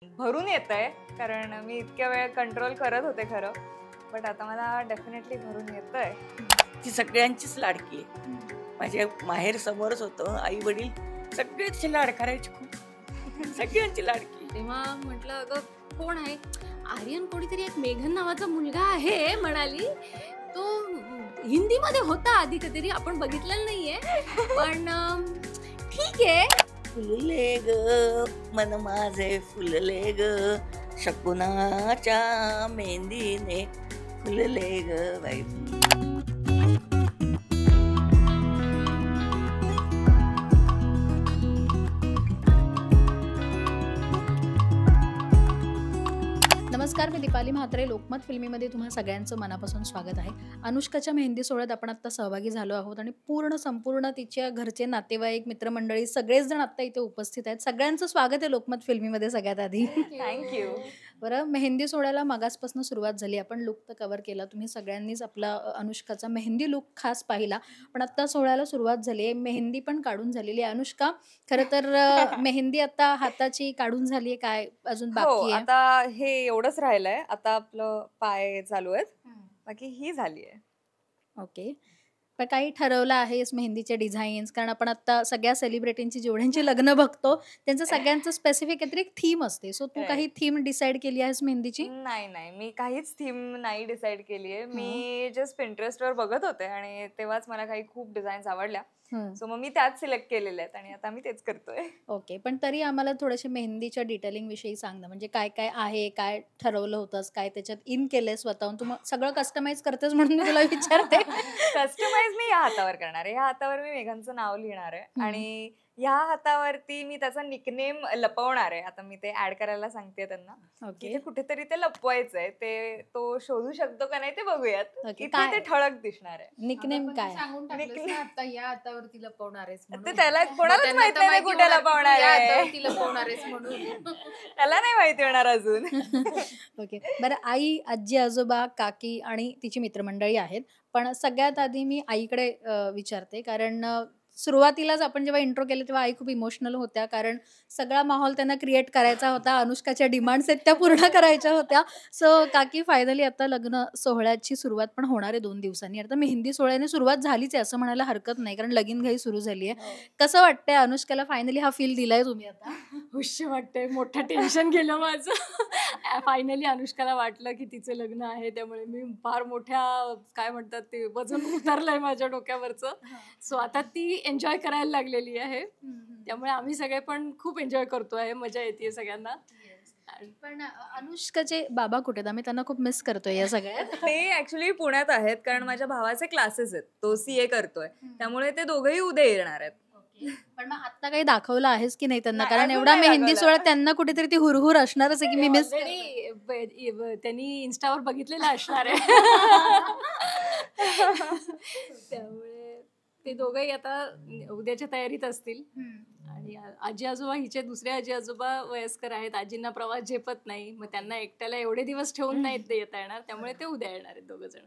भरून येतंय कारण मी इतक्या वेळ कंट्रोल करत होते खरं, बट आता मला डेफिनेटली भरून येतंय. ती सगळ्यांचीच लाडकी आहे. माझ्या माहेर समोरच होतं, आई वडील सगळेच लाड करायचे, खूप सगळ्यांची लाडकी. तेव्हा म्हटलं अगं कोण आहे, आर्यन कोणीतरी एक मेघन नावाचा मुलगा आहे म्हणाली. तो हिंदीमध्ये होता आधी, कधीतरी आपण बघितलेलं नाहीये, पण ठीक आहे. फुलले ग मन माझे फुलले ग, शकुनाच्या मेहंदीने फुलले ग बाई. नमस्कार, मी दीपाली म्हात्रे. लोकमत फिल्मीमध्ये तुम्हा सगळ्यांचं मनापासून स्वागत आहे. अनुष्काच्या मेहंदी सोहळ्यात आपण आत्ता सहभागी झालो आहोत आणि संपूर्ण तिच्या घरचे नातेवाईक, मित्रमंडळी सगळेच जण आत्ता इथे उपस्थित आहेत. सगळ्यांचं स्वागत आहे लोकमत फिल्मीमध्ये सगळ्यात आधी. थँक्यू. बरं, मेहंदी सोहळ्याला मागासपासून सुरुवात झाली. आपण लुक तर कव्हर केला, तुम्ही सगळ्यांनीच आपला अनुष्काचा मेहंदी लुक खास पाहिला. पण आत्ता सोहळ्याला सुरुवात झाली आहे, मेहंदी पण काढून झालेली आहे. अनुष्का, खरं तर मेहंदी आता हाताची काढून झाली आहे, काय अजून बाकी आहे? आता हे एवढंच राहिलंय. आता आपलं पाय चालू आहेत, बाकी ही झाली आहे. ओके, पण काही ठरवलं आहेस मेहंदीचे डिझाईन्स? कारण आपण आता सगळ्या सेलिब्रिटींची जेवढ्यांची लग्न बघतो त्यांचं सगळ्यांचं स्पेसिफिक काहीतरी एक थीम असते. सो तू काही थीम डिसाईड केली आहेस मेहंदीची? नाही, मी काहीच थीम नाही डिसाईड केली आहे. मी जस्ट पिंटरेस्टवर बघत होते आणि तेव्हाच मला काही खूप डिझाईन्स आवडल्या, सो मग मी त्याच सिलेक्ट केलेल्या आहेत आणि आता मी तेच करतोय. ओके, पण तरी आम्हाला थोडेसे मेहंदीच्या डिटेलिंग विषयी सांग ना. म्हणजे काय काय आहे, काय ठरवलं होतंस, काय त्याच्यात इन केलंय स्वतःहून? तू सगळं कस्टमाइज करतेस म्हणून मी तुला विचारते. कस्टमाइज मी या हातावर करणार आहे. या हातावर मी मेघांचं नाव लिहिणार आहे आणि ह्या हातावरती मी त्याचा निकनेम लपवणार आहे. आता मी ते ऍड करायला सांगते त्यांना. ओके, कुठेतरी ते लपवायचंय, ते तो शोधू शकतो का नाही ते बघूयात. ओके, इथे ते ठळक दिसणार आहे. निकनेम काय? आता या हातावरती लपवणार आहेस ते त्याला कोणालाच माहित नाही कुठे लपवणार आहे. लपवणार आहेस म्हणून त्याला नाही माहिती होणार अजून. ओके, बरं, आई, आजी, आजोबा, काकी आणि तिची मित्रमंडळी आहेत. पण सगळ्यात आधी मी आईकडे विचारते, कारण सुरुवातीलाच आपण जेव्हा इंट्रो केले तेव्हा आई खूप इमोशनल होत्या, कारण सगळा माहोल त्यांना क्रिएट करायचा होता. अनुष्काच्या डिमांड्स आहेत त्या पूर्ण करायच्या होत्या. सो काकी, फायनली आता लग्न सोहळ्याची सुरुवात पण होणार आहे 2 दिवसांनी. आता मेहंदी सोहळ्याने सुरुवात झालीच आहे असं म्हणायला हरकत नाही, कारण लगीनघाई सुरू झाली आहे. कसं वाटतंय अनुष्काला फायनली हा फील दिलाय तुम्ही आता? खुश वाटतंय, मोठं टेन्शन गेलं माझं. फायनली अनुष्काला वाटलं की तिचं लग्न आहे, त्यामुळे मी फार मोठ्या काय म्हणतात ते वजन उतरलंय माझ्या डोक्यावरचं. सो आता ती एन्जॉय करायला लागलेली आहे, त्यामुळे आम्ही सगळे पण खूप एन्जॉय करतोय, मजा येते सगळ्यांना. पण अनुष्काचे बाबा कुठे आहेत? आम्ही त्यांना खूप मिस करतोय या सगळ्यात. ते ऍक्च्युली पुण्यात आहेत, कारण माझ्या भावाचे क्लासेस आहेत, तो CA करतोय, त्यामुळे ते दोघेही उद्या येणार आहेत. पण मग आता काही दाखवलं आहेस की नाही त्यांना? नाही, कारण अजून एवढा नाही मेहंदी दाखवलं. सोहळा त्यांना कुठेतरी ती हुरहुर असणारच आहे की मी मिस. त्यांनी इन्स्टावर बघितलेलं असणार आहे. त्यामुळे ते दोघंही आता उद्याच्या तयारीत असतील. आणि आजी आजोबा, हिचे दुसरे आजी आजोबा वयस्कर आहेत, आजींना प्रवास झेपत नाही, मग त्यांना एकट्याला एवढे दिवस ठेवून नाही येता येणार, त्यामुळे ते उद्या येणार आहेत 2 जण.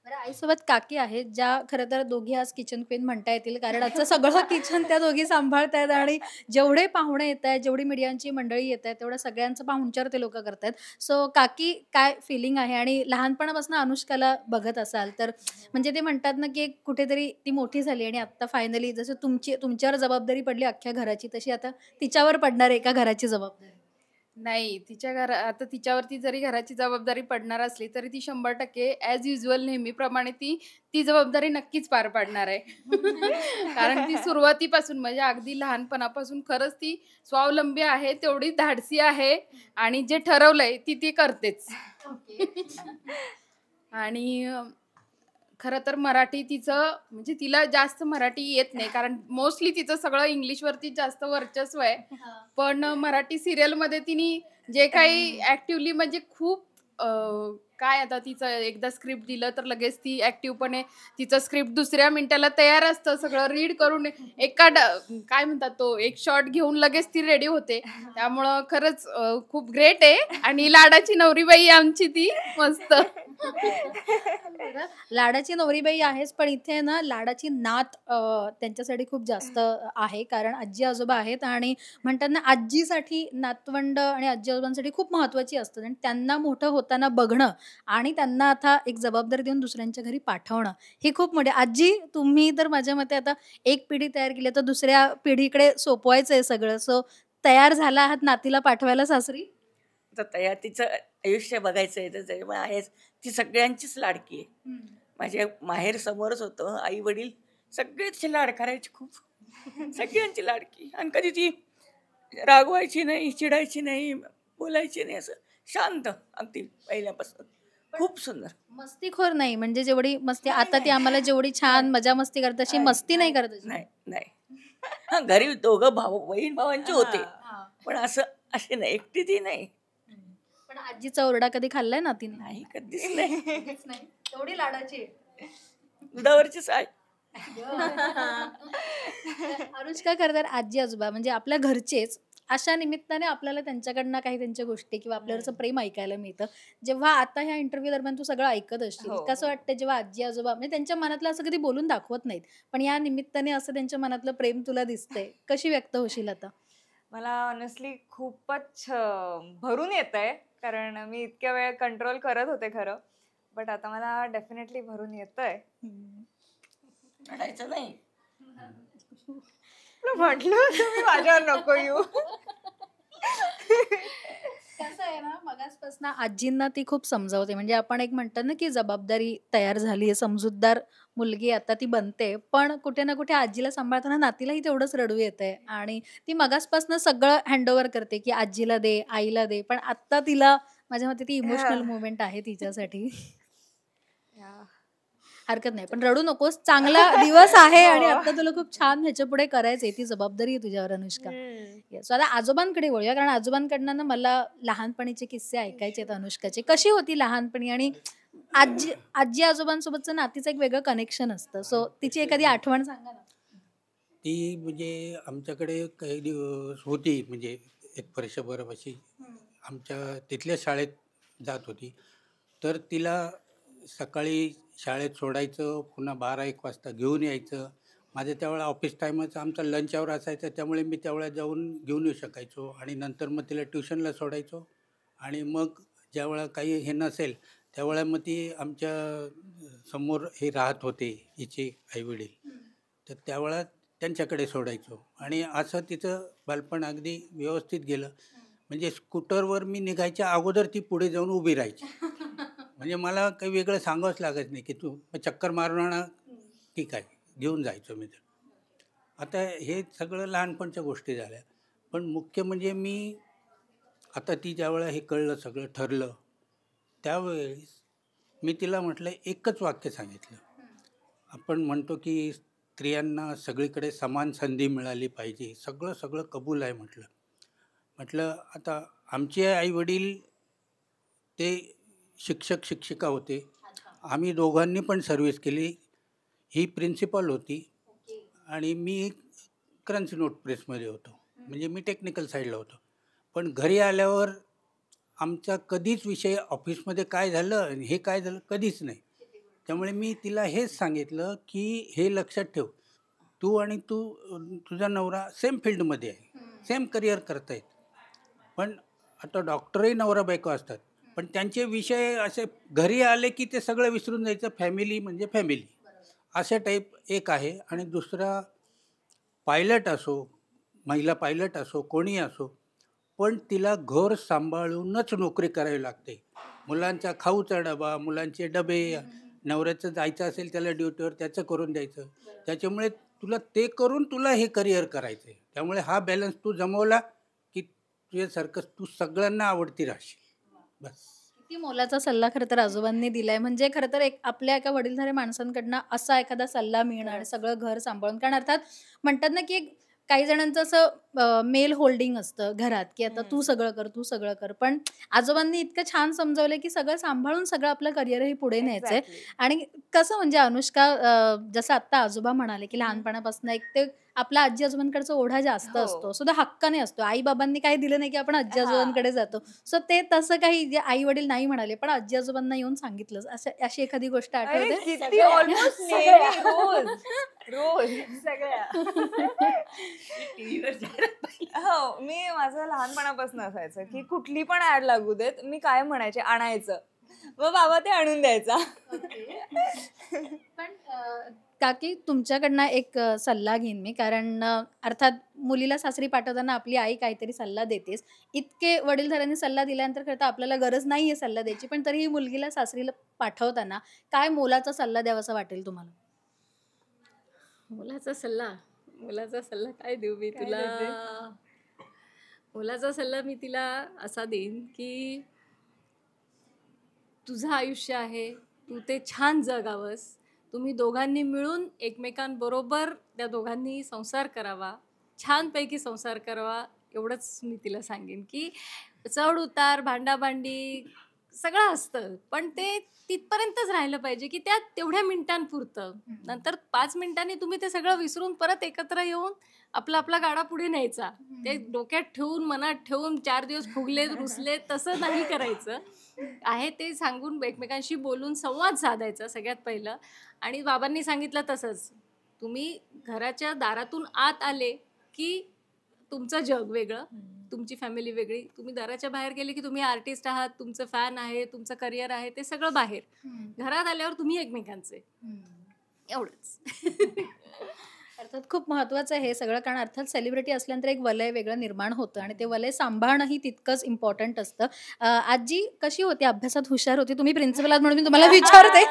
बरं, आईसोबत काकी आहेत, ज्या खरं तर दोघी आज किचन क्वीन म्हणता येतील, कारण आजचं सगळं किचन त्या दोघी सांभाळतायत आणि जेवढे पाहुणे येत आहेत, जेवढी मीडियाची मंडळी येत आहेत, तेवढं सगळ्यांचं पाहुणचार ते लोक करतायत. सो काकी, काय फिलिंग आहे? आणि लहानपणापासून अनुष्काला बघत असाल तर म्हणजे ते म्हणतात ना की एक कुठेतरी ती मोठी झाली आणि आता फायनली जसं तुमच्यावर जबाबदारी पडली अख्ख्या घराची, तशी आता तिच्यावर पडणार एका घराची जबाबदारी. नाही, आता तिच्यावरती जरी घराची जबाबदारी पडणार असली तरी ती 100% ॲज युजल नेहमीप्रमाणे ती जबाबदारी नक्कीच पार पाडणार आहे. कारण ती सुरुवातीपासून म्हणजे अगदी लहानपणापासून खरंच ती स्वावलंबी आहे, तेवढी धाडसी आहे आणि जे ठरवलंय ती करतेच. आणि खरं तर मराठी तिचं म्हणजे तिला जास्त मराठी येत नाही, कारण मोस्टली तिचं सगळं इंग्लिशवरती जास्त वर्चस्व आहे. पण मराठी सिरियलमध्ये तिने जे काही ॲक्टिव्हली म्हणजे खूप काय, आता तिचं एकदा स्क्रिप्ट दिलं तर लगेच ती ॲक्टिव्हपणे तिचं स्क्रिप्ट दुसऱ्या मिनिटाला तयार असतं, सगळं रीड करून काय म्हणतात तो एक शॉट घेऊन लगेच ती रेडी होते. त्यामुळं खरंच खूप ग्रेट आहे आणि लाडाची नवरीबाई आमची ती मस्त. बरं, लाडाची नवरीबाई आहेच, पण इथे ना लाडाची नात त्यांच्यासाठी खूप जास्त आहे. कारण आजी आजोबा आहेत आणि म्हणतात ना आजीसाठी नातवंड आणि आजी आजोबांसाठी खूप महत्वाची असतात आणि त्यांना मोठं होताना बघणं आणि त्यांना आता एक जबाबदारी देऊन दुसऱ्यांच्या घरी पाठवणं ही खूप मोठी. आजी, तुम्ही तर माझ्या मते आता एक पिढी तयार केली तर दुसऱ्या पिढीकडे सोपवायचंय सगळं. सो तयार झाला आहात नातीला पाठवायला सासरी? तर तयार तिचं आयुष्य बघायचं आहे त्याचं मग आहेच. ती सगळ्यांचीच लाडकी आहे. माझ्या माहेर समोरच होतं. आई वडील सगळेच लाड करायचे खूप. सगळ्यांची लाडकी. आणि कधी ती रागवायची नाही, चिडायची नाही, बोलायची नाही, असं शांत अगदी पहिल्यापासून. खूप सुंदर. मस्तीखोर नाही, म्हणजे जेवढी मस्ती नाही, आता ती नाही. आम्हाला जेवढी छान मजा मस्ती करत तशी नाही, मस्ती नाही करत अशी. नाही नाही. हा, घरी दोघं बहीण भावांचे होते, हा. पण असं असे नाही, एकटी ती नाही. पण आजीचा ओरडा कधी खाल्लाय ना तिने? नाही, कधीच नाही. नाही, तेवढी लाडाची आहे. दुधावरची साय. अनुष्का, खरं तर आजी आजोबा म्हणजे आपल्या घरचेच, अशा निमित्ताने आपल्याला त्यांच्याकडनं काही त्यांच्या गोष्टी किंवा आपल्यावरचं प्रेम ऐकायला मिळतं. जेव्हा आता ह्या इंटरव्ह्यू दरम्यान तू सगळं ऐकत असशील, हो, कसं हो. वाटतं जेव्हा आजी आजोबा म्हणजे त्यांच्या मनातलं असं कधी बोलून दाखवत नाहीत, पण या निमित्ताने असं त्यांच्या मनातलं प्रेम तुला दिसतंय, कशी व्यक्त होशील आता? मला ऑनेस्टली खूपच भरून येत आहे, कारण मी इतक्या वेळ कंट्रोल करत होते खरं, बट आता मला डेफिनेटली भरून येत आहे. रडायचं नाही. म्हटलं तुम्ही माझ्यावर नको येऊ. कसं आहे ना, मगासपासून आजींना ती खूप समजावते. म्हणजे आपण एक म्हणतात ना, की जबाबदारी तयार झाली आहे, समजूतदार मुलगी आता ती बनते. पण कुठे ना कुठे आजीला सांभाळताना नातीलाही तेवढंच रडू येतंय आणि ती मगासपासून सगळं हँडओव्हर करते, की आजीला दे, आईला दे. पण आत्ता तिला माझ्या मते ती इमोशनल मोमेंट आहे तिच्यासाठी. Yeah. हरकत नाही, पण रडू नकोस. चांगला दिवस आहे आणि आता तुला खूप छान ह्याच्या पुढे करायचंय. ती जबाबदारी आहे तुझ्यावर, अनुष्का. येस. आता आजोबांकडे वळूया, कारण आजोबांकडनं ना मला लहानपणीचे किस्से ऐकायचे आहेत अनुष्काचे. कशी होती लहानपणी आणि आजी आजी आजोबांसोबतचं नातीचं एक वेगळं कनेक्शन असतं. सो तिची एखादी आठवण सांगा ना. ती म्हणजे आमच्याकडे काही दिवस होती, म्हणजे एक वर्षभर अशी आमच्या तिथल्या शाळेत जात होती. तर तिला सकाळी शाळेत सोडायचं, पुन्हा 12-1 वाजता घेऊन यायचं. माझं त्यावेळेला ऑफिस टाईमच आमचा लंच आवर असायचा, त्यामुळे मी त्यावेळेला जाऊन घेऊन येऊ शकायचो आणि नंतर मग तिला ट्युशनला सोडायचो आणि मग ज्यावेळेला काही हे नसेल त्यावेळेला मग ती आमच्या समोर हे राहत होते हिचे आईवडील, तर त्यावेळेला त्यांच्याकडे सोडायचो आणि असं तिचं बालपण अगदी व्यवस्थित गेलं. म्हणजे स्कूटरवर मी निघायच्या अगोदर ती पुढे जाऊन उभी राहायची. म्हणजे मला काही वेगळं सांगावंच लागत नाही की तू चक्कर मारून आणा, ठीक आहे, घेऊन जायचो मी तर. आता हे सगळं लहानपणच्या गोष्टी झाल्या, पण मुख्य म्हणजे मी आता ती ज्यावेळेला हे कळलं, सगळं ठरलं, त्यावेळेस मी तिला म्हटलं, एकच वाक्य सांगितलं. आपण म्हणतो की स्त्रियांना सगळीकडे समान संधी मिळाली पाहिजे, सगळं सगळं कबूल आहे म्हटलं. म्हटलं आता आमचे आईवडील ते शिक्षक शिक्षिका होते, आम्ही दोघांनी पण सर्व्हिस केली. ही प्रिन्सिपल होती आणि मी क्रंच नोट प्रेसमध्ये होतो, म्हणजे मी टेक्निकल साईडला होतो. पण घरी आल्यावर आमचा कधीच विषय ऑफिसमध्ये काय झालं आणि हे काय झालं कधीच नाही. त्यामुळे मी तिला हेच सांगितलं की हे लक्षात ठेव, तू आणि तुझा नवरा सेम फील्डमध्ये आहे, सेम करिअर करतायत. पण आता डॉक्टरही नवरा बायको असतात, पण त्यांचे विषय असे घरी आले की ते सगळं विसरून जायचं, फॅमिली म्हणजे फॅमिली अशा टाईप एक आहे. आणि दुसरा, पायलट असो, महिला पायलट असो, कोणी असो, पण तिला घर सांभाळूनच नोकरी करावी लागते. मुलांचा खाऊचा डबा, मुलांचे डबे, नवऱ्याचं जायचं असेल त्याला ड्युटीवर त्याचं करून द्यायचं. त्याच्यामुळे तुला ते करून तुला हे करिअर करायचं आहे. त्यामुळे हा बॅलन्स तू जमवला की तुझ्यासारखं तू सगळ्यांना आवडती राहशील. बस. किती मोलाचा सल्ला खरं तर आजोबांनी दिलाय. म्हणजे खरं तर एक आपल्या एका वडीलधारी माणसांकडनं असा एखादा सल्ला मिळणं आणि सगळं घर सांभाळून, कारण अर्थात म्हणतात ना की काही जणांचं असं मेल होल्डिंग असतं घरात, की आता तू सगळं कर, तू सगळं कर. पण आजोबांनी इतकं छान समजावलंय की सगळं सांभाळून सगळं आपलं करिअरही पुढे न्यायचंय. Exactly. आणि कसं म्हणजे अनुष्का, जसं आत्ता आजोबा म्हणाले की लहानपणापासून एक ते आपला आजी आजोबांकडचा ओढा जास्त हो. असतो, सुद्धा हक्काने असतो. आई बाबांनी काही दिलं नाही की आपण आजी आजोबांकडे जातो. सो ते तसं काही जे आई वडील नाही म्हणाले पण आजी आजोबांना येऊन सांगितलं, अशी एखादी गोष्ट अरे आठवते? किती ऑलमोस्ट नेहमी रोज रोज सगळ्या. टीव्हीवर जाहिरात पाहिली. हो, मी माझं लहानपणापासून असायचं की कुठली पण ऍड लागू देत मी काय म्हणायचे आणायचं, मग बाबा ते आणून द्यायचा. पण काकी तुमच्याकडनं एक सल्ला घेईन मी, कारण अर्थात मुलीला सासरी पाठवताना आपली आई काहीतरी सल्ला देतेच. इतके वडीलधाऱ्यांनी सल्ला दिल्यानंतर खरं तर आपल्याला गरज नाहीये सल्ला द्यायची, पण तरीही मुलगीला सासरीला पाठवताना काय मोलाचा सल्ला द्यावासा वाटेल तुम्हाला? मुलाचा सल्ला काय देऊ मी काय तुला? देते? मुलाचा सल्ला मी तिला असा देईन की तुझं आयुष्य आहे, तू ते छान जगावंस. तुम्ही दोघांनी मिळून एकमेकांबरोबर त्या दोघांनी संसार करावा, छानपैकी संसार करावा. एवढंच मी तिला सांगेन की चढ उतार, भांडाभांडी सगळं असतं, पण ते तिथपर्यंतच राहिलं पाहिजे की त्या तेवढ्या मिनिटांपुरतं. नंतर 5 मिनिटांनी तुम्ही ते सगळं विसरून परत एकत्र येऊन आपला आपला गाडा पुढे न्यायचा. ते डोक्यात ठेवून मनात ठेवून 4 दिवस फुगले रुसले तसं नाही करायचं. आहे ते सांगून एकमेकांशी बोलून संवाद साधायचा सगळ्यात पहिलं. आणि बाबांनी सांगितलं तसंच, तुम्ही घराच्या दारातून आत आले की तुमचं जग वेगळं, तुमची फॅमिली वेगळी. तुम्ही दाराच्या बाहेर गेले की तुम्ही आर्टिस्ट आहात, तुमचं फॅन आहे, तुमचं करिअर आहे, ते सगळं बाहेर. घरात आल्यावर तुम्ही एकमेकांचे. एवढंच. अर्थात खूप महत्वाचं आहे हे सगळं, कारण अर्थात सेलिब्रिटी असल्यानंतर एक वलय वेगळं निर्माण होतं आणि ते वलय सांभाळणंही तितकंच इम्पॉर्टंट असतं. आजी कशी होती? अभ्यासात हुशार होती? तुम्ही प्रिन्सिपल आहात म्हणून मी तुम्हाला विचारते.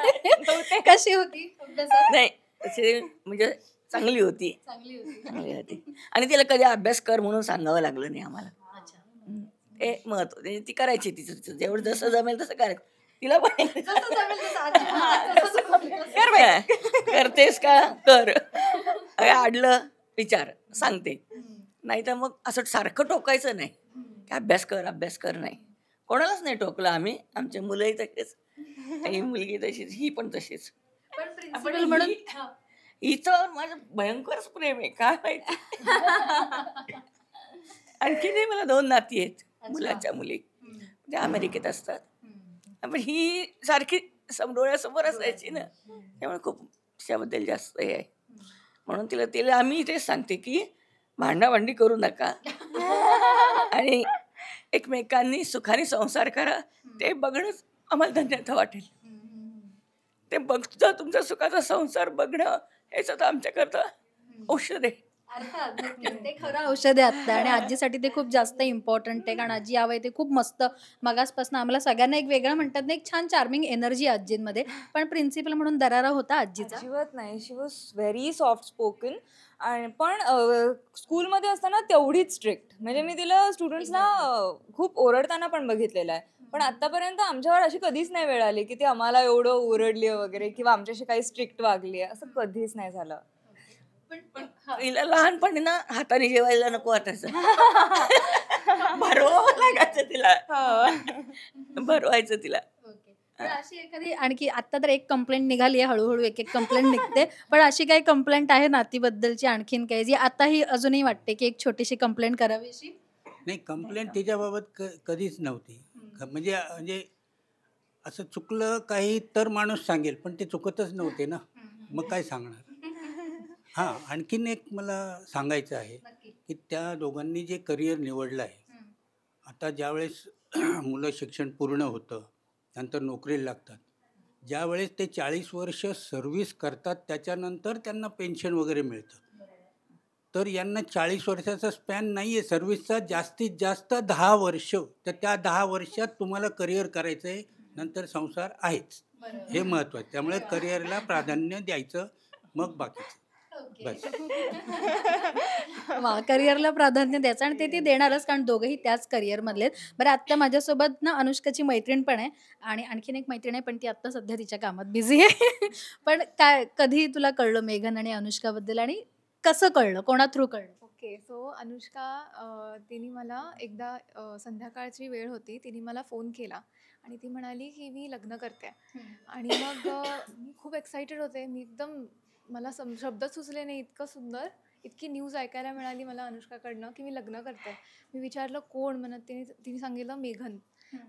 कशी होती अभ्यासात? नाही तशी म्हणजे चांगली होती. चांगली होती आणि तिला कधी अभ्यास कर म्हणून सांगावं लागलं नाही आम्हाला. हे महत्व, ती करायची तिचं जेवढं जसं जमेल तसं करायचं. तिला पण करतेस का कर, आडलं विचार सांगते. नाही तर मग असं सारखं टोकायचं नाही की अभ्यास कर नाही. कोणालाच नाही टोकलं आम्ही. आमचे मुलंही तसेच, ही मुलगी तशीच, ही पण तशीच. प्रिन्सिपल म्हणून हिचं माझं भयंकरच प्रेम आहे काय माहिती. आणखीनही मला 2 नाती आहेत मुलाच्या मुली, त्या अमेरिकेत असतात. पण ही सारखी डोळ्यासमोर असायची ना, त्यामुळे खूप तिच्याबद्दल जास्त हे आहे. म्हणून तिला आम्ही तेच सांगते की भांडाभांडी करू नका आणि एकमेकांनी सुखाने संसार करा. ते बघणंच आम्हाला धन्यता वाटेल. ते बघता तुमचा सुखाचा संसार बघणं हेच आता आमच्याकरता औषध आहे. ते खरं औषध आहे आता, आणि आजीसाठी ते खूप जास्त इम्पॉर्टंट आहे, कारण आजी हवंय ते खूप मस्त. मगासपासून आम्हाला सगळ्यांना एक वेगळं म्हणतात ना, एक छान चार्मिंग एनर्जी आजींमध्ये. पण प्रिन्सिपल म्हणून दरारा होता आजीचा? अजिबात नाही. शी वॉज व्हेरी सॉफ्ट स्पोकन. आणि पण स्कूलमध्ये असताना तेवढीच स्ट्रिक्ट. म्हणजे मी तिला स्टुडंट्सना खूप ओरडताना पण बघितलेलं आहे, पण आतापर्यंत आमच्यावर अशी कधीच नाही वेळ आली की ती आम्हाला एवढं ओरडली वगैरे किंवा आमच्याशी काही स्ट्रिक्ट वागली आहे, असं कधीच नाही झालं. पण तिला लहानपणी ना हाताने जेवायला नको वाटायचं. भरवावं लागायचं तिला, भरवायचं तिला. पण अशी एखादी आणखी, आता तर एक कंप्लेंट निघाली आहे, हळूहळू एक कंप्लेंट निघते, पण अशी काही कंप्लेंट आहे नातीबद्दलची आणखीन काही जी आताही अजूनही वाटते की एक छोटीशी कंप्लेंट करावीशी? नाही, कंप्लेंट तिच्याबाबत कधीच नव्हती. म्हणजे असं चुकलं काही तर माणूस सांगेल, पण ते चुकतच नव्हते ना, मग काय सांगणार. हां, आणखीन एक मला सांगायचं आहे की त्या दोघांनी जे करिअर निवडलं आहे, आता ज्यावेळेस मुलं शिक्षण पूर्ण होतं, नंतर नोकरीला लागतात, ज्यावेळेस ते 40 वर्ष सर्व्हिस करतात, त्याच्यानंतर त्यांना पेन्शन वगैरे मिळतं. तर यांना 40 वर्षाचा स्पॅन नाही आहे सर्व्हिसचा, जास्तीत जास्त 10 वर्ष. तर त्या 10 वर्षात तुम्हाला करिअर करायचं आहे, नंतर संसार आहेच, हे महत्त्वाचं. त्यामुळे करिअरला प्राधान्य द्यायचं, मग बाकीचं बस. करिअरला प्राधान्य द्यायचं, आणि ते देणारच, कारण दोघंही त्याच करिअरमधले आहेत. बरं, आत्ता माझ्यासोबत ना अनुष्काची मैत्रीण पण आहे, आणि आणखीन एक मैत्रीण आहे, पण ती आत्ता सध्या तिच्या कामात बिझी आहे. पण काय कधी तुला कळलं मेघन आणि अनुष्काबद्दल, आणि कसं कळलं, कोणा थ्रू कळलं? ओके, सो अनुष्का तिने मला एकदा संध्याकाळची वेळ होती, तिने मला फोन केला आणि ती म्हणाली की मी लग्न करते. आणि मग मी खूप एक्सायटेड होते. मी एकदम, मला शब्द सुचले नाही, इतकं सुंदर, इतकी न्यूज ऐकायला मिळाली मला अनुष्काकडनं की मी लग्न करते. मी विचारलं कोण, म्हणत तिने सांगितलं मेघन.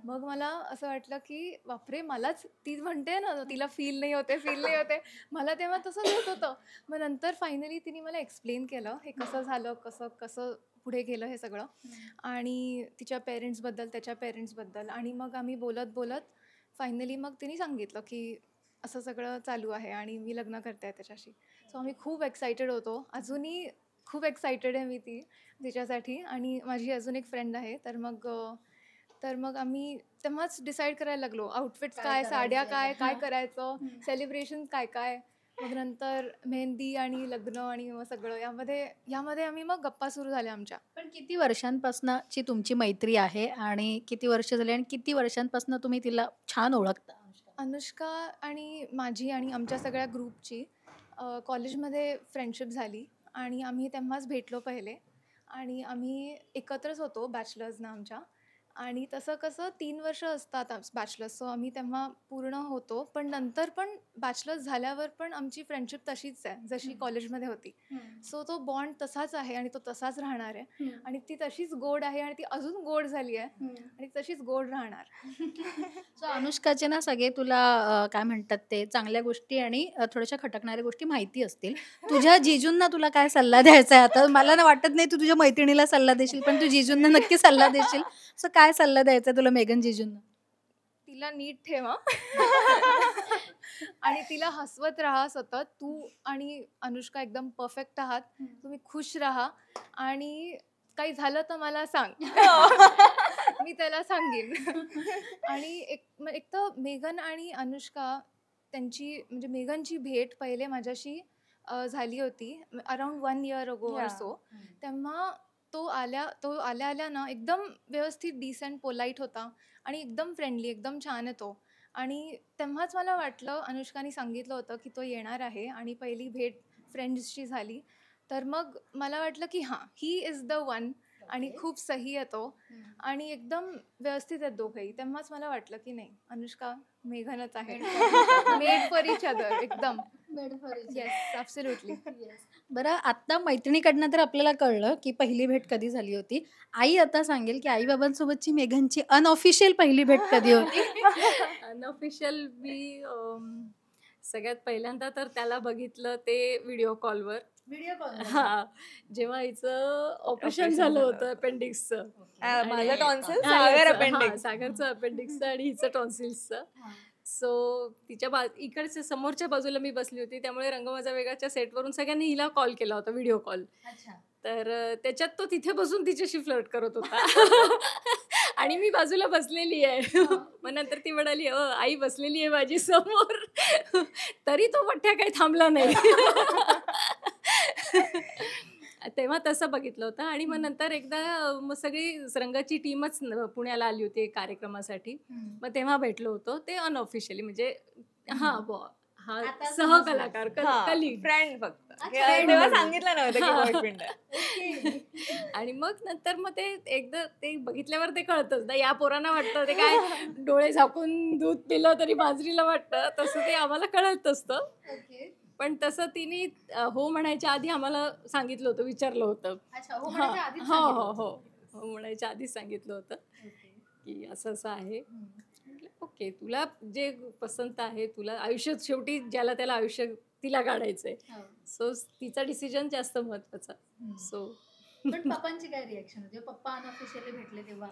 मग मला असं वाटलं की बापरे, मलाच ती म्हणते ना तिला फील नाही होते, मला तेव्हा तसंच होत होतं. मग नंतर फायनली तिने मला एक्सप्लेन केलं हे कसं झालं, कसं कसं पुढे गेलं हे सगळं, आणि तिच्या पेरेंट्सबद्दल, त्याच्या पेरेंट्सबद्दल. आणि मग आम्ही बोलत बोलत फायनली मग तिने सांगितलं की असं सगळं चालू आहे आणि मी लग्न करते त्याच्याशी. सो आम्ही खूप एक्सायटेड होतो, अजूनही खूप एक्सायटेड आहे मी तिच्यासाठी. आणि माझी अजून एक फ्रेंड आहे, तर मग आम्ही तेव्हाच डिसाईड करायला लागलो आउटफिट्स काय, साड्या काय, काय करायचं, सेलिब्रेशन काय काय. मग नंतर मेहंदी आणि लग्न आणि मग सगळं यामध्ये आम्ही मग गप्पा सुरू झाल्या आमच्या. पण किती वर्षांपासूनची तुमची मैत्री आहे आणि किती वर्ष झाली आणि किती वर्षांपासून तुम्ही तिला छान ओळखता? अनुष्का आणि माझी आणि आमच्या सगळ्या ग्रुपची कॉलेजमध्ये फ्रेंडशिप झाली आणि आम्ही तेव्हाच भेटलो पहिले, आणि आम्ही एकत्रच होतो बॅचलर्सना आमच्या. आणि तसं कसं 3 वर्ष असतात बॅचलर्स, सो आम्ही तेव्हा पूर्ण होतो. पण नंतर पण बॅचलर्स झाल्यावर पण आमची फ्रेंडशिप तशीच आहे जशी कॉलेजमध्ये होती. सो तो बॉन्ड तसाच आहे आणि तो तसाच राहणार आहे. आणि ती तशीच गोड आहे आणि ती अजून गोड झाली आहे आणि तशीच गोड राहणार. सो अनुष्काचे ना सगळे तुला काय म्हणतात ते चांगल्या गोष्टी आणि थोड्याशा खटकणाऱ्या गोष्टी माहिती असतील. तुझ्या जिजूंना तुला काय सल्ला द्यायचा आहे आता? मला ना वाटत नाही तू तुझ्या मैत्रिणीला सल्ला देशील, पण तू जिजूंना नक्की सल्ला देशील. सो काय सल्ला द्यायचा तुला मेघन जिजूंना? तिला नीट ठेवा आणि तिला हसवत राहा सतत. तू आणि अनुष्का एकदम परफेक्ट आहात, तुम्ही खुश राहा आणि काही झालं तर मला सांग. मी त्याला सांगेन. आणि एक तर मेघन आणि अनुष्का म्हणजे मेघनची भेट पहिले माझ्याशी झाली होती around 1 year ago or so. तेव्हा तो आल्या ना एकदम व्यवस्थित डिसेंट पोलाईट होता आणि एकदम फ्रेंडली, एकदम छान आहे तो. आणि तेव्हाच मला वाटलं, अनुष्काने सांगितलं होतं की तो येणार आहे आणि पहिली भेट फ्रेंड्सची झाली. तर मग मला वाटलं की हां, ही इज द वन आणि खूप सही आहे तो आणि एकदम व्यवस्थित आहेत दोघंही. तेव्हाच मला वाटलं की नाही, अनुष्का मेघनच आहे. मेड फॉर इच अदर एकदम. Yes, absolutely. बरं, आता मैत्रिणीकडनं तर आपल्याला कळलं की पहिली भेट कधी झाली होती. आई आता सांगेल की आई बाबांसोबतची मेघनची अनऑफिशियल पहिली भेट कधी होती? अनऑफिशियल मी सगळ्यात पहिल्यांदा तर त्याला बघितलं ते व्हिडिओ कॉलवर. हा, जेव्हा हिचं ऑपरेशन झालं होतं अपेंडिक्सचं. माझं टॉन्सिल, सागर अपेंडिक्स. सागरचं अपेंडिक्सचं आणि हिचं टॉन्सिल्सचं. सो तिच्या इकडच्या समोरच्या बाजूला मी बसली होती, त्यामुळे रंग माझा वेगाच्या सेटवरून सगळ्यांनी हिला कॉल केला होता, व्हिडिओ कॉल. तर त्याच्यात तो तिथे बसून तिच्याशी फ्लर्ट करत होता आणि मी बाजूला बसलेली आहे. मग नंतर ती म्हणाली, आई बसलेली आहे माझी समोर. तरी तो पठ्ठ्या काही थांबला नाही. तेव्हा तसं बघितलं होतं. आणि मग नंतर एकदा मग सगळी रंगाची टीमच पुण्याला आली होती कार्यक्रमासाठी. मग तेव्हा भेटलो होतो, ते अनऑफिशियली, म्हणजे हा सहकलाकार, कलीग, फ्रेंड फक्त. तेव्हा सांगितलं नव्हतं की बॉयफ्रेंड आहे. आणि मग नंतर मग ते एकदा ते बघितल्यावर ते कळतंच ना, या पोरांना वाटतं ते काय डोळे झाकून दूध पिलं तरी बाजरीला वाटतं, तसं ते आम्हाला कळत असतं. पण तसं तिने हो म्हणायच्या आधी आम्हाला सांगितलं होतं, विचारलं होतं. हो म्हणायच्या आधीच सांगितलं होतं की असं असं आहे. ओके, तुला जे पसंत आहे, तुला आयुष्यात शेवटी ज्याला त्याला आयुष्य तिला काढायचंय, सो तिचा डिसिजन जास्त महत्वाचा. सो पप्पांची काय रिएक्शन होती पप्पा अनऑफिशियली भेटले तेव्हा?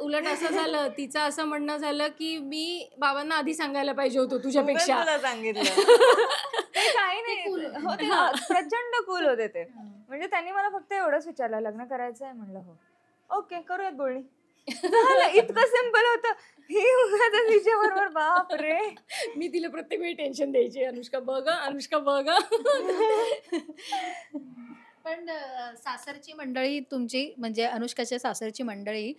उलट असं झालं, तिचं असं म्हणणं झालं की मी बाबांना आधी सांगायला पाहिजे होतं तुझ्यापेक्षा. तुला सांगितलं. ते काही नाही, हो, ते प्रचंड कूल होते ते. म्हणजे त्यांनी मला फक्त एवढंच विचारलं, लग्न करायचं आहे? म्हणलं हो. ओके, करूयात बोलणी. झालं, इतकं सिम्पल होतं. ही तिच्या बरोबर, बाप रे. मी तिला प्रत्येक वेळी टेन्शन द्यायची, अनुष्का बघ. पण सासरची मंडळी तुमची, म्हणजे अनुष्काच्या सासरची मंडळी,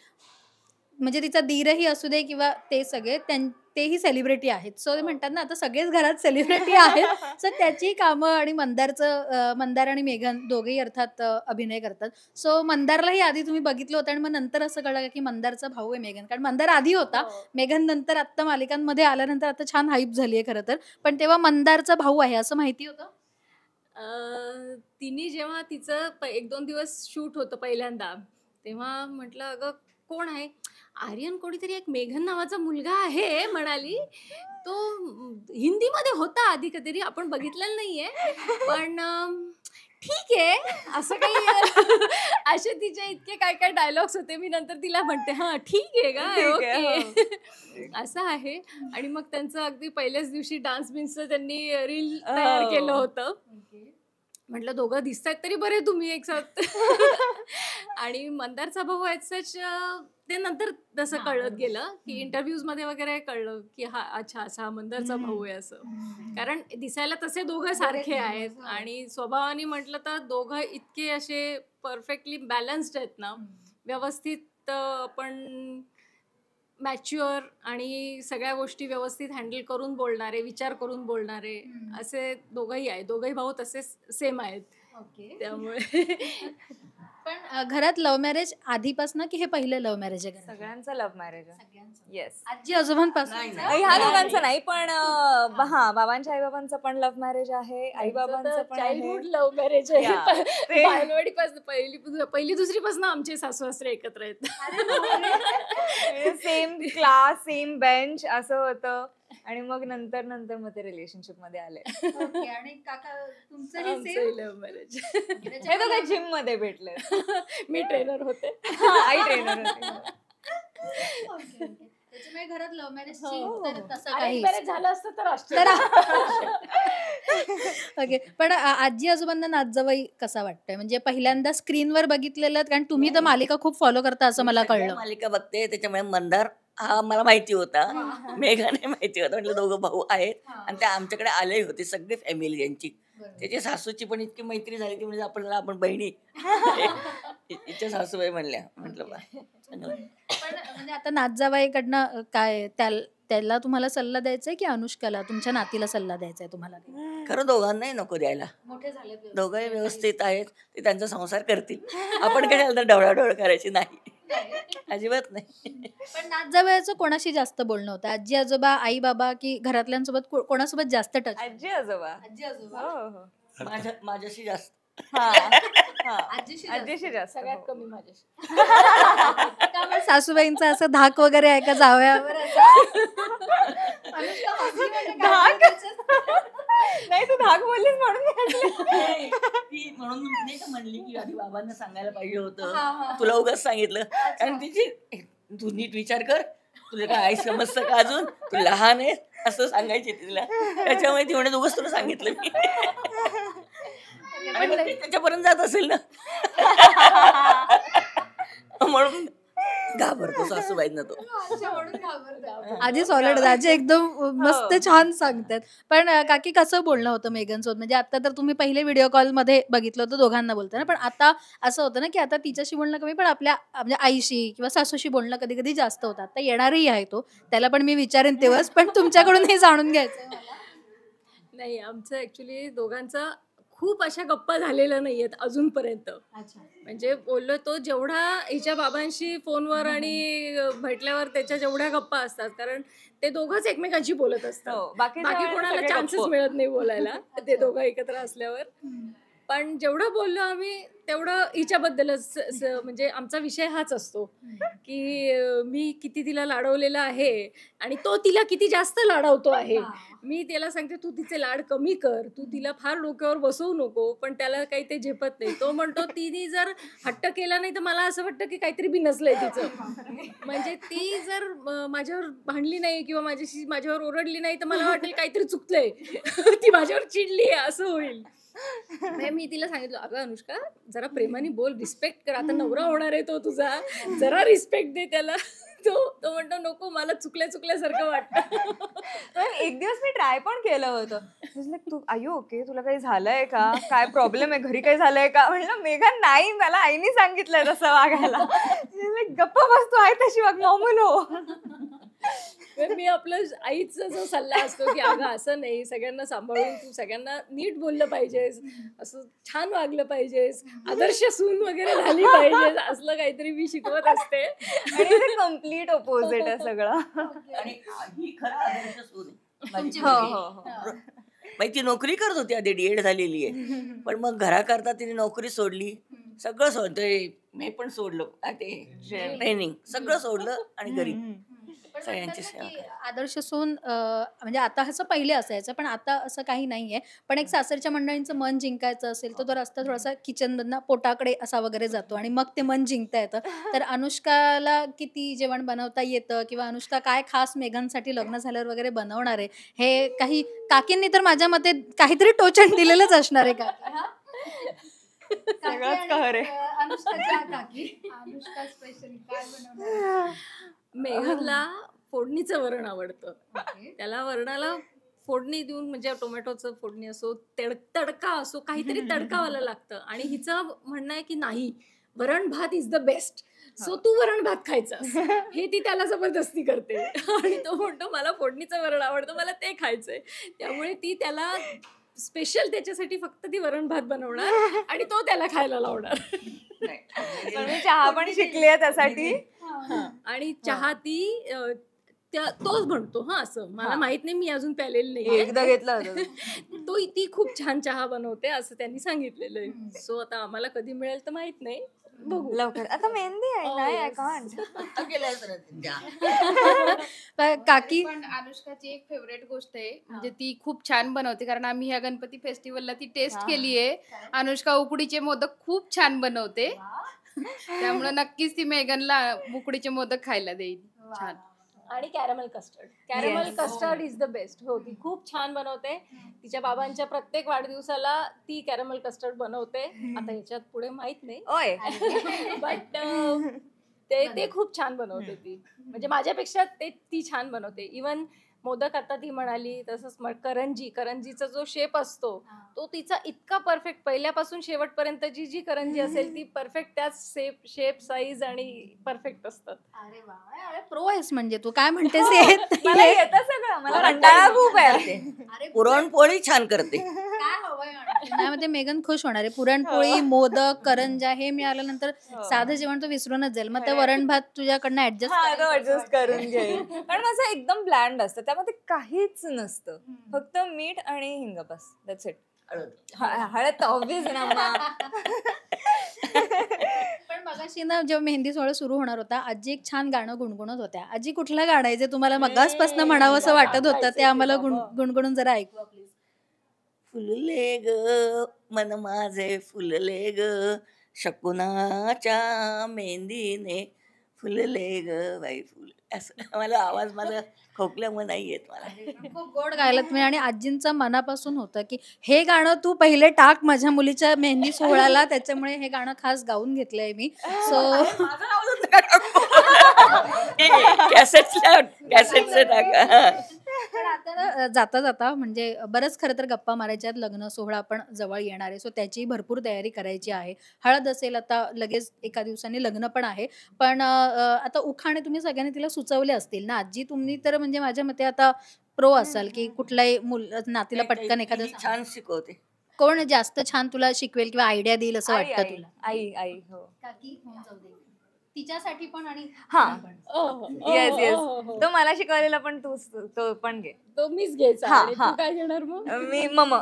म्हणजे तिचा दीरही असू दे किंवा ते सगळे, तेही सेलिब्रिटी आहेत. सो ते म्हणतात ना, आता सगळेच घरात सेलिब्रिटी आहेत. सो त्याची कामं, आणि मंदार आणि मेघन दोघेही अर्थात अभिनय करतात. सो मंदारलाही आधी तुम्ही बघितलं होतं आणि मग नंतर असं कळलं की मंदारचा भाऊ आहे मेघन, कारण मंदार आधी होता, मेघन नंतर आत्ता मालिकांमध्ये आल्यानंतर आता छान हाईप झाली आहे खरं तर. पण तेव्हा मंदारचा भाऊ आहे असं माहिती होतं? तिने जेव्हा तिचं 1-2 दिवस शूट होतं पहिल्यांदा, तेव्हा म्हटलं, "अगं कोण आहे?" "आर्यन कोणीतरी एक मेघन नावाचा मुलगा आहे," म्हणाली. "तो हिंदीमध्ये होता आधी कधीतरी, आपण बघितलेला नाहीये. पण ठीक आहे." असं काही असे तिचे इतके काय काय डायलॉग्स होते. मी नंतर तिला म्हणते, "हां, ठीक आहे का? ठीक आहे, ओके." असं आहे. आणि मग त्यांचं अगदी पहिल्याच दिवशी डान्स बिन्सचं त्यांनी रील तयार केलं होतं. म्हटलं, "दोघं दिसतायत तरी बरे तुम्ही एक साथ." आणि मंदारचा भाऊ ॲज सच ते नंतर तसं कळत गेलं, की इंटरव्ह्यूज मध्ये वगैरे कळलं, की हा अच्छा असा हा मंदारचा भाऊ आहे असं. कारण दिसायला तसे दोघं सारखे आहेत आणि स्वभावाने म्हटलं तर दोघं इतके असे परफेक्टली बॅलन्स्ड आहेत ना, व्यवस्थित आपण मॅच्युअर आणि सगळ्या गोष्टी व्यवस्थित हँडल करून बोलणारे, विचार करून बोलणारे असे दोघंही आहेत. दोघंही भाऊ तसेच सेम आहेत. ओके. त्यामुळे पण घरात लव्ह मॅरेज आधीपासून की हे पहिलं लव्ह मॅरेज आहे घरात? सगळ्यांचं लव्ह मॅरेज आहे. येस. आजी आजोबांपासून? ह्या दोघांचं नाही, पण बाबांच्या आईबाबांचं पण लव्ह मॅरेज आहे, आईबाबांचं पण आहे. चाइल्डहुड लव्ह मॅरेज आहे. Yeah. ते- बालवाडीपासून पहिली दुसरीपासून आमचे सासू सासरे एकत्र आहेत. सेम क्लास, सेम बेंच असं होतं. आणि मग नंतर मग ते रिलेशनशिप मध्ये आले. ओके. आणि काका तुमचंही आमचंही same? Love marriage. हे दोघे जिम मध्ये भेटले. मी ट्रेनर होते. आई ट्रेनर होती. Okay, okay. त्याच्यामुळे घरात लव्ह मॅरेजची हो. तर तसं आणि काही marriage झालं असतं तर तर ऑस्ट्रेलिया. ओके. पण आजी आजोबांना नातजावई कसा वाटतंय? म्हणजे पहिल्यांदा स्क्रीनवर बघितलेलं, कारण तुम्ही तर मालिका खूप फॉलो करता असं मला सगळ्या कळलं. मालिका बघते त्याच्यामुळे मंदार हा मला माहिती होता, मेघाने माहिती होता. म्हटलं दोघं भाऊ आहेत आणि ते आमच्याकडे आले होते सगळी फॅमिली यांची. त्याची सासूची पण इतकी मैत्री झाली ती म्हणजे आपण बहिणी. हिच्या सासूबाई म्हणल्या. म्हटलं बा चांगलं. पण म्हणजे आता नातजावईकडनं काय त्याला तुम्हाला सल्ला द्यायचा आहे की अनुष्काला, तुमच्या नातीला सल्ला द्यायचा आहे तुम्हाला? खरं दोघांनाही नको द्यायला. मोठे झाले दोघंही व्यवस्थित आहेत, ते त्यांचा संसार करतील. आपण कशाला तर ढवळाढवळ करायची नाही, अजिबात नाही. पण नातजावयाचं कोणाशी जास्त बोलणं होतं? आजी आजोबा, आई बाबा की घरातल्यांसोबत कोणासोबत जास्त टच? आजी आजोबा. आजी आजोबा. हो, हो. माझ्याशी जास्त. हा, हा. आजीशी आजीशी जास्त. सगळ्यात हो. कमी माझ्याशी. का मग सासूबाईंचा असं धाक वगैरे आहे का जावयावर? धाक? नाही, तू धाक बोललीस म्हणून मी हसले. ती म्हणून नाही का म्हणली की आधी बाबांना सांगायला पाहिजे होतं, तुला उगाच सांगितलं. कारण तिची तू नीट विचार कर, तुला काय आई समजतं का अजून, तू लहान आहे असं सांगायचे तिला. त्याच्यामुळे ती म्हणे उगाच तुला सांगितलं मी. आणि मग ते त्याच्यापर्यंत जात असेल ना म्हणून घाबरतो सासूबाईंना तो. आजी सॉलिड, आजी एकदम मस्त छान सांगतात. पण काकी कसं बोलणं होतं मेघनसोबत? म्हणजे आता तर तुम्ही पहिले व्हिडिओ कॉल मध्ये बघितलं होतं दोघांना बोलताना, पण आता असं होतं ना की आता तिच्याशी बोलणं कमी, पण आपल्या म्हणजे आईशी किंवा सासूशी बोलणं कधी कधी जास्त होतं. आता येणारही आहे तो, त्याला पण मी विचारेन तेव्हाच, पण तुमच्याकडून हे जाणून घ्यायचं मला. नाही, आमचं ऍक्च्युली दोघांचं खूप अशा गप्पा झालेल्या नाहीयेत अजूनपर्यंत. म्हणजे बोललो तो जेवढा हिच्या बाबांशी फोनवर आणि भेटल्यावर त्याच्या जेवढ्या गप्पा असतात, कारण ते दोघंच एकमेकांशी बोलत असतात. हो, बाकी बाकी कोणाला सगळे चान्सेस गप्प. मिळत नाही बोलायला ते दोघं एकत्र असल्यावर. पण जेवढं बोललो आम्ही तेवढं हिच्याबद्दलच म्हणजे आमचा विषय हाच असतो की मी किती तिला लाडवलेलं आहे आणि तो तिला किती जास्त लाडवतो आहे. मी त्याला सांगते तू तिचे लाड कमी कर, तू तिला फार डोक्यावर बसवू नको, पण त्याला काही ते झेपत नाही. तो म्हणतो तिने जर हट्ट केला नाही तर मला असं वाटतं की काहीतरी बिनसलंय तिचं. म्हणजे ती जर माझ्यावर भांडली नाही किंवा माझ्यावर ओरडली नाही तर मला वाटेल काहीतरी चुकलंय, ती माझ्यावर चिडली आहे असं होईल. मी तिला सांगितलं, अगं अनुष्का जरा प्रेमाने बोल, रिस्पेक्ट कर, आता नवरा होणार आहे तो तुझा, जरा रिस्पेक्ट दे त्याला. तो म्हणतो नको, मला चुकल्यासारखं वाटतं. पण एक दिवस मी ट्राय पण केलं होतं. तू आयु ओके, तुला काही झालंय का, काय प्रॉब्लेम आहे, घरी काही झालंय का? म्हणलं मेघा नाही, मला आईने सांगितलंय तसं वागायला. गप्प बस, तू आहे तशी वाग, नॉर्मल हो. मी आपलं आईचा जो सल्ला असतो की अगं असं नाही, सगळ्यांना सांभाळून तू सगळ्यांना नीट बोललं पाहिजेस, असं छान वागलं पाहिजेस, आदर्श सून वगैरे झाली पाहिजेस, असलं काहीतरी मी शिकवत असते. आणि ते कम्प्लीट ऑपोजिट आहे सगळं. आणि ही खरं आदर्श सून आहे माझी हो, मुलगी. हो, हो. ती नोकरी करत होती आधी, D.Ed झालेली आहे, पण मग घराकरता तिने नोकरी सोडली, सगळं सोडतोय. मी पण सोडलं ते ट्रेनिंग, सगळं सोडलं आणि घरी सगळ्यांची सेवा की आदर्श सून म्हणजे आता असं पहिले असायचं पण आता असं काही नाहीये. पण एक सासरच्या मंडळींचं मन जिंकायचं असेल तर तो रस्ता थोडासा किचन पोटाकडे असा वगैरे जातो आणि मग ते मन जिंकता येतं. तर अनुष्काला किती जेवण बनवता येतं किंवा अनुष्का काय खास मेघांसाठी लग्न झाल्यावर वगैरे बनवणार आहे हे काही काकींनी तर माझ्या मते काहीतरी टोचण दिलेलंच असणार आहे. सगळंच कहर आहे. अनुष्का स्पेशली काय बनवणार? मेघनला फोडणीचं वरण आवडतं. त्याला वरणाला फोडणी देऊन म्हणजे टोमॅटोचं फोडणी असो, तडका असो, काहीतरी तडकावाला लागतं. आणि हिचं म्हणणं आहे की नाही, वरण भात इज द बेस्ट, सो तू वरण भात खायचं, हे ती त्याला जबरदस्ती करते. आणि तो म्हणतो मला फोडणीचं वरण आवडतं, मला ते खायचंय. त्यामुळे ती त्याला स्पेशल त्याच्यासाठी फक्त ती वरण भात बनवणार आणि तो त्याला खायला लावणार. पण मी चहा पण शिकली आहे त्यासाठी. आणि चहा ती तोच म्हणतो. असं मला माहित नाही, मी अजून प्यालेली नाही. एकदा घेतला होता. ती खूप छान चहा बनवते असं त्यांनी सांगितलेलं आहे. सो आता आम्हाला कधी मिळेल तर माहित नाही, बघू लवकर. आता मेहंदी आहे नाही, आय कांट. काकी पण अनुष्काची एक फेवरेट गोष्ट आहे, म्हणजे ती खूप छान बनवते. कारण आम्ही ह्या गणपती फेस्टिवलला ती टेस्ट केली आहे. अनुष्का उकडीचे मोदक खूप छान बनवते, त्यामुळे नक्कीच ती मेघनला उकडीचे मोदक खायला देईल. छान. आणि caramel custard is the best. हो, ती खूप छान बनवते. तिच्या बाबांच्या प्रत्येक वाढदिवसाला ती कॅरमल कस्टर्ड बनवते. आता ह्याच्यात पुढे माहित नाही, ओय. बट ते खूप छान बनवते ती. म्हणजे माझ्यापेक्षा ती छान बनवते. इवन मोदक आता ती म्हणाली तसंच करंजीचा जो शेप असतो तो तिचा इतका परफेक्ट, पहिल्यापासून शेवटपर्यंत जी करंजी असेल ती परफेक्ट त्याच शेप साईज आणि परफेक्ट असतात. अरे वा, प्रो आहेस म्हणजे तू. काय म्हणतेस? मला येतं सगळं, मला कंटाळा खूप आहे. पुरणपोळी छान करते. त्यामध्ये मेघन खुश होणार आहे. पुरणपोळी, मोदक, करंजा हे मिळाल्यानंतर साधं जेवण तो विसरूनच जाईल. मग ते वरण भात तुझ्याकडनं ऍडजस्ट करून घेईल. कारण माझं एकदम ब्लँड असतं, त्यामध्ये काहीच नसतं, फक्त मीठ आणि हिंग, बस, दॅट्स इट. हळद ऑब्वियस ना. पण मगाशी ना जेव्हा मेहंदी सोहळा सुरू होणार होता, आजी एक छान गाणं गुणगुणत होत्या. आजी कुठलं गाणं आहे जे तुम्हाला मगासपासून म्हणावं असं वाटत होतं, ते आम्हाला गुणगुणून जरा ऐकवा प्लीज. फुलले ग मन माझे फुलले ग, शकुनाच्या मेहंदीने फुलले ग बाई फुल. असं मला आवाज माझा खोकल्यामुळे नाही येत मला. खूप गोड गायला तुम्ही. आणि आजींचं मनापासून होतं की हे गाणं तू पहिले टाक माझ्या मुलीच्या मेहंदी सोहळ्याला, त्याच्यामुळे हे गाणं खास गाऊन घेतलंय मी. सो कॅसेटचं टाका. पण आता जाता जाता म्हणजे बरंच खरं तर गप्पा मारायच्या आहेत. लग्न सोहळा पण जवळ येणार आहे, सो त्याची भरपूर तयारी करायची आहे. हळद असेल, आता लगेच एका दिवसाने लग्न पण आहे. पण आता उखाणे तुम्ही सगळ्यांनी तिला सुचवले असतील ना. आजी तुम्ही तर म्हणजे माझ्या मते आता प्रो असाल की कुठल्याही नातीला पटकन एखादं छान शिकवते. कोण जास्त छान तुला शिकवेल किंवा आयडिया देईल असं वाटतं तुला? आई. हो, काकी होऊन जाऊ दे तिच्यासाठी पण. आणि येस तो मला शिकवलेला पण तो पण घे. तो मीच घ्यायचा. आणि तू काय घेणार मग? मी मम.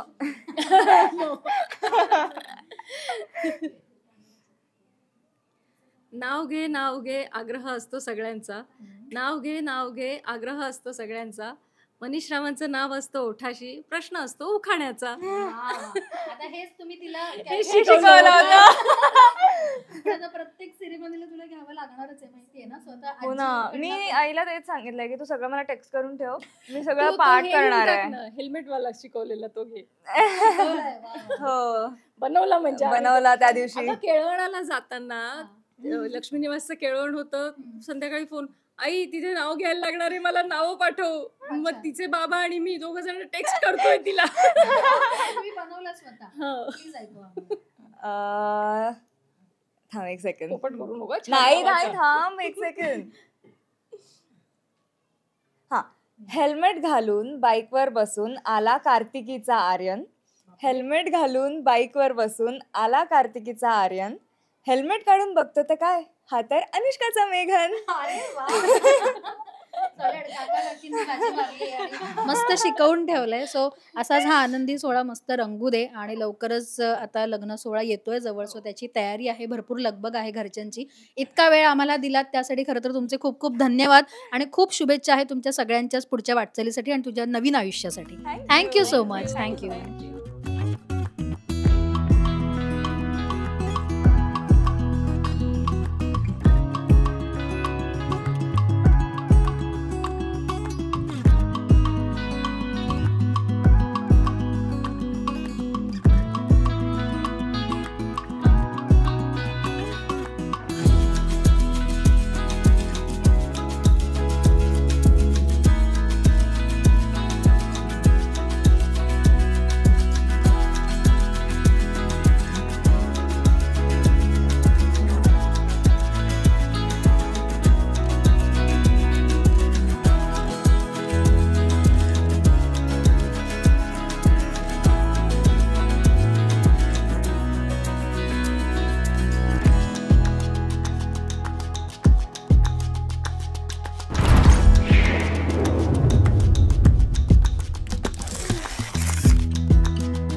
नाव घे आग्रह असतो सगळ्यांचा. नाव घे आग्रह असतो सगळ्यांचा. मनीष रावांचं नाव असतं ओठाशी, प्रश्न असतो उखाण्याचा. आता हेच तुम्ही तिला शिकवलं होतं. प्रत्येक सेरेमनीला तुला घ्यावं लागणारच आहे, माहितीये ना स्वतः. हो ना, मी आईला तेच सांगितलंय की तू सगळं मला टेक्स्ट करून ठेव, मी सगळं पाठ करणार आहे. हेल्मेट वाला शिकवलेला तो घे. हो, बनवला म्हणजे बनवला त्या दिवशी. केळवणाला जाताना लक्ष्मी निवासचं केळवण होतं. संध्याकाळी फोन, आई तिथे नाव घ्यायला लागणार आहे, मला नाव पाठव. मग तिचे बाबा आणि मी दोघ जण टेक्स्ट करतोय तिला. बनवला स्वतः. थांब एक सेकंड. पोपट करू नको. नाही थांब एक सेकंड. हा, हेल्मेट घालून बाईकवर बसून आला कार्तिकीचा आर्यन. हेल्मेट घालून बाईकवर बसून आला कार्तिकीचा आर्यन. हेल्मेट काढून बघतो तर काय, हा तर अनुष्काचा मेघन. मस्त शिकवून ठेवलंय. सो असाच हा आनंदी सोहळा मस्त रंगू दे आणि लवकरच आता लग्न सोहळा येतोय जवळ. सो त्याची तयारी आहे, भरपूर लगबग आहे घरच्यांची. इतका वेळ आम्हाला दिलात त्यासाठी खरं तर तुमचे खूप खूप धन्यवाद आणि खूप शुभेच्छा आहे तुमच्या सगळ्यांच्याच पुढच्या वाटचालीसाठी आणि तुझ्या नवीन आयुष्यासाठी. Thank you so much. थँक्यू.